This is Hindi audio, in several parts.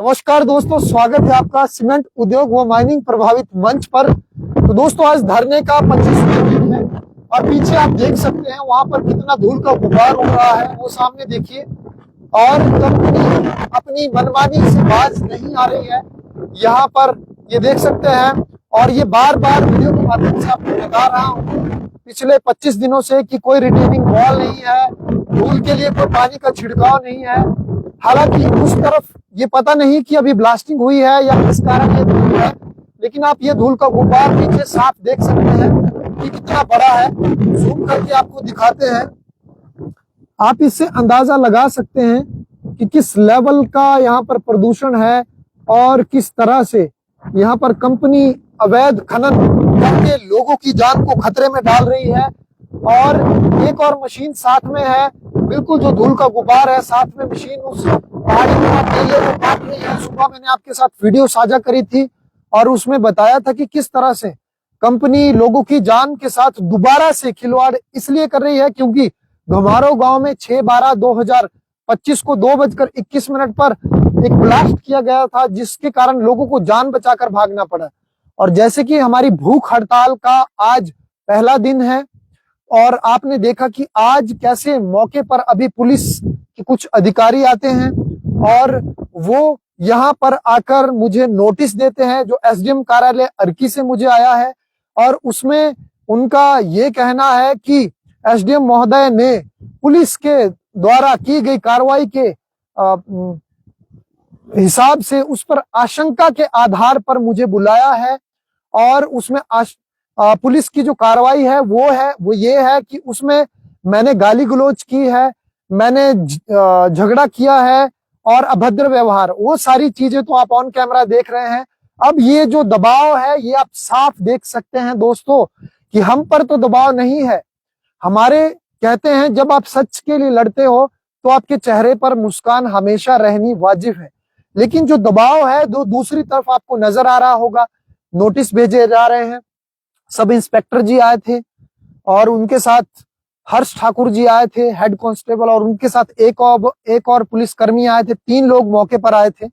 नमस्कार दोस्तों, स्वागत है आपका सीमेंट उद्योग व माइनिंग प्रभावित मंच पर। तो दोस्तों, आज धरने का 25वां दिन है और पीछे आप देख सकते हैं वहां पर कितना धूल का गुबार उड़ रहा है, वो सामने देखिए। और कंपनी अपनी मनमानी से बाज नहीं आ रही है, यहाँ पर ये देख सकते हैं। और ये बार बार वीडियो के माध्यम से आपको बता रहा हूँ पिछले 25 दिनों से कि कोई रिटेनिंग वॉल नहीं है, धूल के लिए कोई पानी का छिड़काव नहीं है। हालांकि उस तरफ ये पता नहीं कि अभी ब्लास्टिंग हुई है या किस कारण ये धूल है, लेकिन आप ये धूल का गुबार नीचे साफ देख सकते हैं कि कितना बड़ा है। जूम करके आपको दिखाते हैं, आप इससे अंदाजा लगा सकते हैं कि किस लेवल का यहाँ पर प्रदूषण है और किस तरह से यहाँ पर कंपनी अवैध खनन करके लोगों की जान को खतरे में डाल रही है। और एक और मशीन साथ में है, बिल्कुल जो धूल का गुबार है, साथ में मशीन उस पहाड़ी को काट रही है। सुबह मैंने आपके साथ वीडियो साझा करी थी और उसमें बताया था कि किस तरह से कंपनी लोगों की जान के साथ दोबारा से खिलवाड़ इसलिए कर रही है क्योंकि घमारो गांव में 6/12/2025 को 2:21 पर एक ब्लास्ट किया गया था, जिसके कारण लोगों को जान बचाकर भागना पड़ा। और जैसे कि हमारी भूख हड़ताल का आज पहला दिन है और आपने देखा कि आज कैसे मौके पर अभी पुलिस के कुछ अधिकारी आते हैं और वो यहाँ पर आकर मुझे नोटिस देते हैं, जो एसडीएम कार्यालय अर्की से मुझे आया है। और उसमें उनका ये कहना है कि एसडीएम महोदय ने पुलिस के द्वारा की गई कार्रवाई के हिसाब से उस पर आशंका के आधार पर मुझे बुलाया है। और उसमें पुलिस की जो कार्रवाई है वो ये है कि उसमें मैंने गाली गलौज की है, मैंने झगड़ा किया है और अभद्र व्यवहार, वो सारी चीजें तो आप ऑन कैमरा देख रहे हैं। अब ये जो दबाव है ये आप साफ देख सकते हैं दोस्तों कि हम पर तो दबाव नहीं है। हमारे कहते हैं जब आप सच के लिए लड़ते हो तो आपके चेहरे पर मुस्कान हमेशा रहनी वाजिब है, लेकिन जो दबाव है दूसरी तरफ आपको नजर आ रहा होगा। नोटिस भेजे जा रहे हैं, सब इंस्पेक्टर जी आए थे और उनके साथ हर्ष ठाकुर जी आए थे, हेड कांस्टेबल, और उनके साथ एक और पुलिसकर्मी आए थे। 3 लोग मौके पर आए थे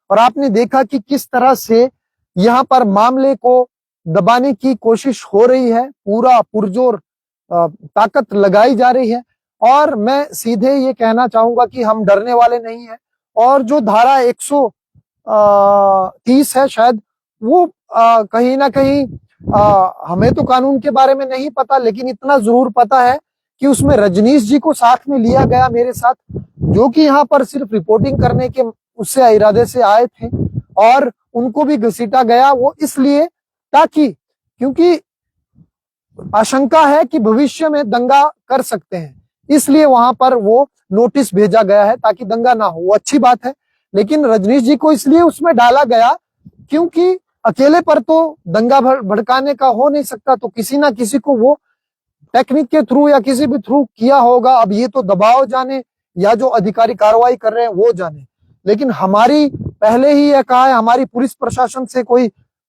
और आपने देखा कि किस तरह से यहाँ पर मामले को दबाने की कोशिश हो रही है, पूरा पुरजोर ताकत लगाई जा रही है। और मैं सीधे ये कहना चाहूंगा कि हम डरने वाले नहीं हैं। और जो धारा 130 है शायद वो कहीं ना कहीं हमें तो कानून के बारे में नहीं पता, लेकिन इतना जरूर पता है कि उसमें रजनीश जी को साथ में लिया गया मेरे साथ, जो कि यहाँ पर सिर्फ रिपोर्टिंग करने के उससे इरादे से आए थे। और उनको भी घसीटा गया, वो इसलिए ताकि क्योंकि आशंका है कि भविष्य में दंगा कर सकते हैं, इसलिए वहां पर वो नोटिस भेजा गया है ताकि दंगा ना हो। वो अच्छी बात है, लेकिन रजनीश जी को इसलिए उसमें डाला गया क्योंकि अकेले पर तो दंगा भड़काने का हो नहीं सकता, तो किसी ना किसी को वो टेक्निक के थ्रू या किसी भी थ्रू किया होगा। अब ये तो दबाव जाने या जो अधिकारी कार्रवाई कर रहे हैं वो जाने, लेकिन हमारी पहले ही यह कहा है, हमारी पुलिस प्रशासन से कोई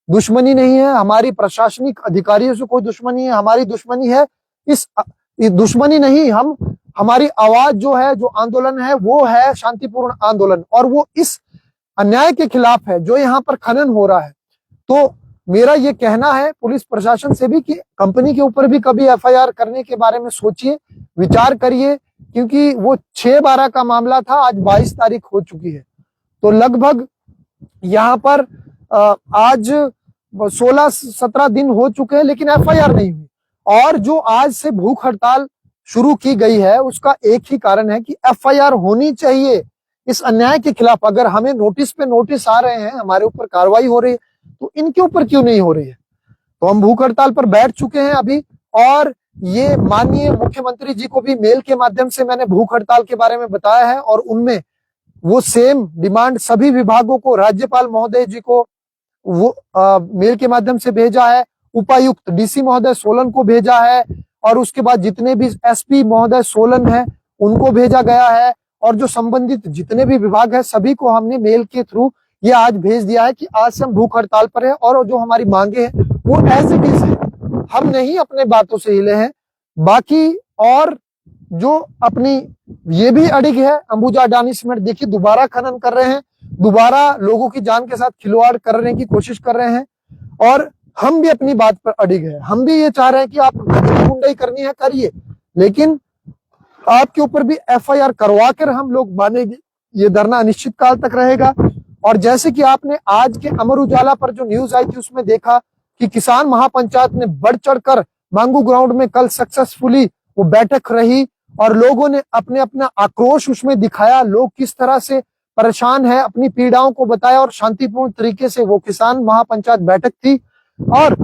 दुश्मनी नहीं है, हमारी प्रशासनिक अधिकारियों से कोई दुश्मनी है। हमारी दुश्मनी है इस दुश्मनी नहीं, हमारी आवाज जो है, जो आंदोलन है वो है शांतिपूर्ण आंदोलन, और वो इस अन्याय के खिलाफ है जो यहाँ पर खनन हो रहा है। तो मेरा ये कहना है पुलिस प्रशासन से भी कि कंपनी के ऊपर भी कभी एफआईआर करने के बारे में सोचिए, विचार करिए, क्योंकि वो 6/12 का मामला था, आज 22 तारीख हो चुकी है। तो लगभग यहाँ पर आज 16-17 दिन हो चुके हैं, लेकिन एफआईआर नहीं हुई। और जो आज से भूख हड़ताल शुरू की गई है उसका एक ही कारण है कि एफआईआर होनी चाहिए इस अन्याय के खिलाफ। अगर हमें नोटिस पे नोटिस आ रहे हैं, हमारे ऊपर कार्रवाई हो रही है, तो इनके ऊपर क्यों नहीं हो रही है? तो हम भूख हड़ताल पर बैठ चुके हैं अभी, और ये माननीय मुख्यमंत्री जी को भी मेल के माध्यम से मैंने भूख हड़ताल के बारे में बताया है, और उनमें वो सेम डिमांड सभी विभागों को, राज्यपाल महोदय जी को वो मेल के माध्यम से भेजा है, उपायुक्त डीसी महोदय सोलन को भेजा है, और उसके बाद जितने भी एसपी महोदय सोलन है उनको भेजा गया है, और जो संबंधित जितने भी विभाग है सभी को हमने मेल के थ्रू ये आज भेज दिया है कि आज से हम भूख हड़ताल पर है, और जो हमारी मांगे हैं वो एज इट इज है, हम नहीं अपने बातों से हिले हैं। बाकी और जो अपनी ये भी अड़िग है, अंबुजा अडानी सीमेंट देखिए दोबारा खनन कर रहे हैं, दोबारा लोगों की जान के साथ खिलवाड़ करने की कोशिश कर रहे हैं। और हम भी अपनी बात पर अड़िग है, हम भी ये चाह रहे हैं कि आप गुंडाई करनी है करिए, लेकिन आपके ऊपर भी एफआईआर करवा कर हम लोग मानेंगे। ये धरना अनिश्चित काल तक रहेगा। और जैसे कि आपने आज के अमर उजाला पर जो न्यूज आई थी उसमें देखा कि किसान महापंचायत ने बढ़ चढ़कर मांगू ग्राउंड में कल सक्सेसफुली वो बैठक रही और लोगों ने अपने अपना आक्रोश उसमें दिखाया। लोग किस तरह से परेशान है, अपनी पीड़ाओं को बताया और शांतिपूर्ण तरीके से वो किसान महापंचायत बैठक थी। और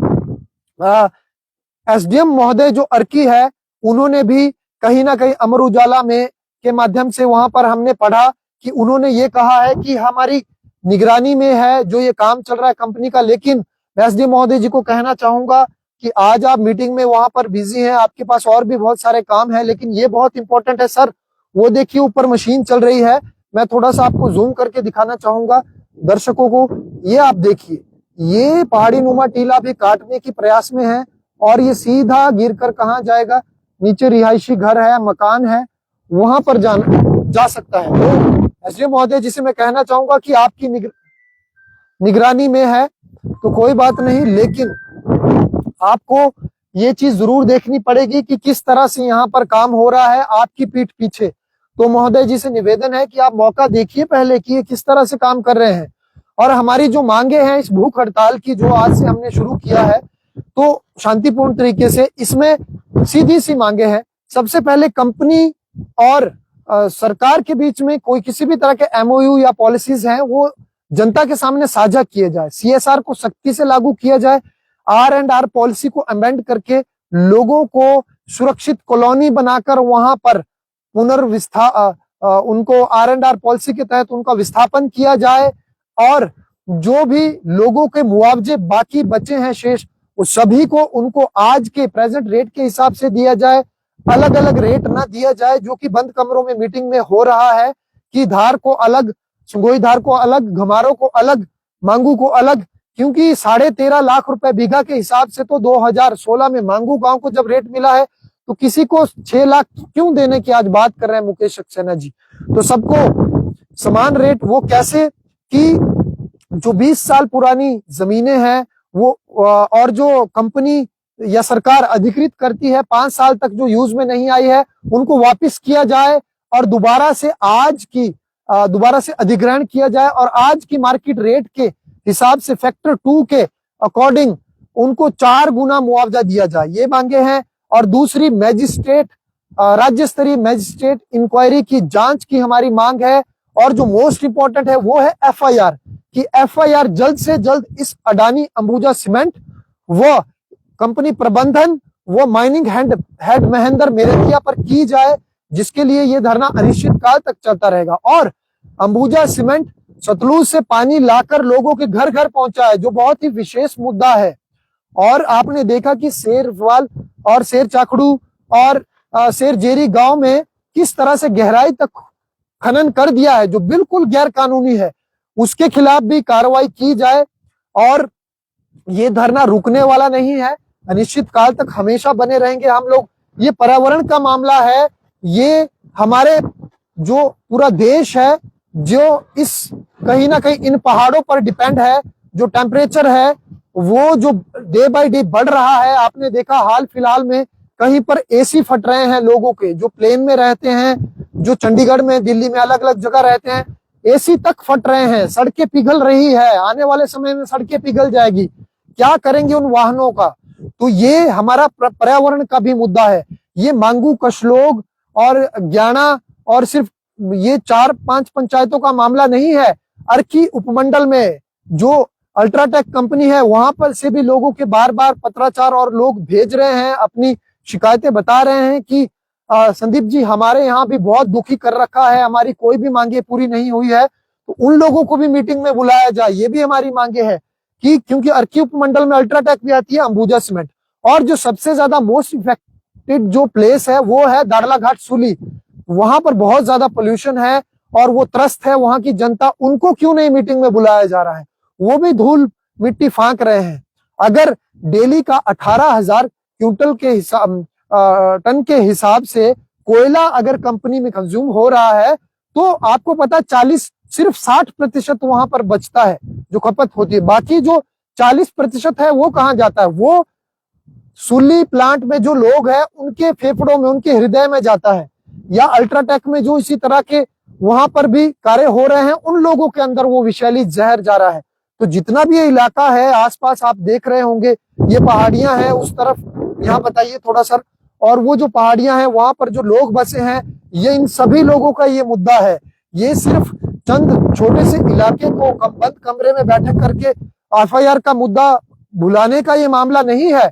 एसडीएम महोदय जो अर्की है, उन्होंने भी कहीं ना कहीं अमर उजाला में के माध्यम से वहां पर हमने पढ़ा कि उन्होंने ये कहा है कि हमारी निगरानी में है जो ये काम चल रहा है कंपनी का। लेकिन एसडीएम महोदय जी को कहना चाहूंगा कि आज आप मीटिंग में वहां पर बिजी हैं, आपके पास और भी बहुत सारे काम है, लेकिन ये बहुत इंपॉर्टेंट है सर। वो देखिए ऊपर मशीन चल रही है, मैं थोड़ा सा आपको जूम करके दिखाना चाहूंगा दर्शकों को। ये आप देखिए, ये पहाड़ी नुमा टीला भी काटने की प्रयास में है और ये सीधा गिर कर कहाँ जाएगा, नीचे रिहायशी घर है, मकान है, वहां पर जा सकता है। तो एसडीएम महोदय जिसे मैं कहना चाहूंगा कि आपकी निगरानी में है तो कोई बात नहीं, लेकिन आपको ये चीज जरूर देखनी पड़ेगी कि किस तरह से यहाँ पर काम हो रहा है आपकी पीठ पीछे। तो महोदय जी से निवेदन है कि आप मौका देखिए पहले कि ये किस तरह से काम कर रहे हैं। और हमारी जो मांगे हैं इस भूख हड़ताल की जो आज से हमने शुरू किया है, तो शांतिपूर्ण तरीके से इसमें सीधी सी मांगे हैं। सबसे पहले कंपनी और सरकार के बीच में कोई किसी भी तरह के एमओयू या पॉलिसीज हैं वो जनता के सामने साझा किए जाए, सीएसआर को सख्ती से लागू किया जाए, R&R पॉलिसी को अमेंड करके लोगों को सुरक्षित कॉलोनी बनाकर वहां पर उनको R&R पॉलिसी के तहत उनका विस्थापन किया जाए और जो भी लोगों के मुआवजे बाकी बचे हैं शेष, वो सभी को उनको आज के प्रेजेंट रेट के हिसाब से दिया जाए। अलग अलग रेट ना दिया जाए जो कि बंद कमरों में मीटिंग में हो रहा है कि धार को अलग, सुंगोई धार को अलग, घमारों को अलग, मांगू को अलग, क्योंकि 13.5 लाख रुपए बीघा के हिसाब से तो 2016 में मांगू गांव को जब रेट मिला है तो किसी को 6 लाख क्यों देने की आज बात कर रहे हैं मुकेश सक्सेना जी। तो सबको समान रेट वो कैसे कि जो 20 साल पुरानी जमीनें हैं वो और जो कंपनी या सरकार अधिकृत करती है 5 साल तक जो यूज में नहीं आई है उनको वापस किया जाए और दोबारा से अधिग्रहण किया जाए और आज की मार्केट रेट के हिसाब से फैक्टर 2 के अकॉर्डिंग उनको 4 गुना मुआवजा दिया जाए, ये मांगे हैं। और दूसरी राज्य स्तरीय मैजिस्ट्रेट इंक्वायरी की जांच की हमारी मांग है। और जो मोस्ट इंपॉर्टेंट है वो है एफआईआर, कि एफआईआर जल्द से जल्द इस अडानी अंबुजा सीमेंट व कंपनी प्रबंधन व माइनिंग हेड महेंद्र मेरतिया पर की जाए, जिसके लिए ये धरना अनिश्चित काल तक चलता रहेगा। और अंबुजा सीमेंट सतलुज से पानी लाकर लोगों के घर घर पहुंचा है, जो बहुत ही विशेष मुद्दा है। और आपने देखा कि शेरवाल और शेर चाकड़ू और शेरजेरी गांव में किस तरह से गहराई तक खनन कर दिया है जो बिल्कुल गैर कानूनी है, उसके खिलाफ भी कार्रवाई की जाए। और ये धरना रुकने वाला नहीं है, अनिश्चित काल तक हमेशा बने रहेंगे हम लोग। ये पर्यावरण का मामला है, ये हमारे जो पूरा देश है जो इस कहीं ना कहीं इन पहाड़ों पर डिपेंड है। जो टेम्परेचर है वो जो डे बाय डे बढ़ रहा है, आपने देखा हाल फिलहाल में कहीं पर एसी फट रहे हैं लोगों के, जो प्लेन में रहते हैं, जो चंडीगढ़ में, दिल्ली में अलग अलग जगह रहते हैं, एसी तक फट रहे हैं, सड़कें पिघल रही है, आने वाले समय में सड़कें पिघल जाएगी, क्या करेंगे उन वाहनों का। तो ये हमारा पर्यावरण का भी मुद्दा है। ये मांगू, कशलोग और ज्ञाना और सिर्फ ये 4-5 पंचायतों का मामला नहीं है। अर्की उपमंडल में जो अल्ट्राटेक कंपनी है वहां पर से भी लोगों के बार बार पत्राचार और लोग भेज रहे हैं, अपनी शिकायतें बता रहे हैं कि संदीप जी हमारे यहाँ भी बहुत दुखी कर रखा है, हमारी कोई भी मांगे पूरी नहीं हुई है, तो उन लोगों को भी मीटिंग में बुलाया जाए, ये भी हमारी मांगे है। कि क्योंकि अर्की उपमंडल में अल्ट्राटेक भी आती है, अंबुजा सीमेंट, और जो सबसे ज्यादा मोस्ट इफेक्टेड जो प्लेस है वो है दाड़ला घाट सूली, वहां पर बहुत ज्यादा पोल्यूशन है और वो त्रस्त है वहां की जनता, उनको क्यों नहीं मीटिंग में बुलाया जा रहा है, वो भी धूल मिट्टी फांक रहे हैं। अगर डेली का 18,000 क्विंटल के हिसाब टन के हिसाब से कोयला अगर कंपनी में कंज्यूम हो रहा है तो आपको पता 40 सिर्फ 60% वहां पर बचता है जो खपत होती है। बाकी जो 40% है वो कहाँ जाता है? वो सुली प्लांट में जो लोग हैं उनके फेफड़ों में, उनके हृदय में जाता है, या अल्ट्राटेक में जो इसी तरह के वहां पर भी कार्य हो रहे हैं उन लोगों के अंदर वो विषैली जहर जा रहा है। तो जितना भी ये इलाका है आसपास आप देख रहे होंगे, ये पहाड़ियां हैं उस तरफ, यहाँ बताइए थोड़ा सा, और वो जो पहाड़ियां हैं वहां पर जो लोग बसे हैं, ये इन सभी लोगों का ये मुद्दा है। ये सिर्फ चंद छोटे से इलाके को बंद कमरे में बैठक करके एफआईआर का मुद्दा भुलाने का ये मामला नहीं है।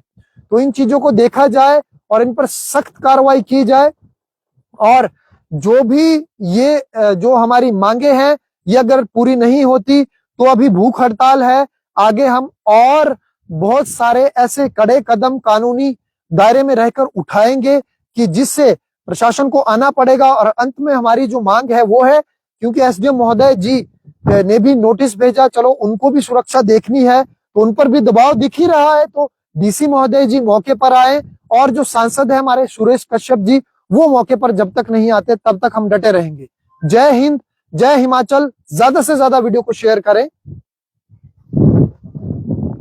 तो इन चीजों को देखा जाए और इन पर सख्त कार्रवाई की जाए, और जो भी ये जो हमारी मांगे हैं ये अगर पूरी नहीं होती तो अभी भूख हड़ताल है, आगे हम और बहुत सारे ऐसे कड़े कदम कानूनी दायरे में रहकर उठाएंगे कि जिससे प्रशासन को आना पड़ेगा। और अंत में हमारी जो मांग है वो है, क्योंकि एसडीएम महोदय जी ने भी नोटिस भेजा, चलो उनको भी सुरक्षा देखनी है तो उन पर भी दबाव दिख ही रहा है, तो डीसी महोदय जी मौके पर आए, और जो सांसद है हमारे सुरेश कश्यप जी वो मौके पर जब तक नहीं आते तब तक हम डटे रहेंगे। जय हिंद, जय हिमाचल। ज्यादा से ज्यादा वीडियो को शेयर करें।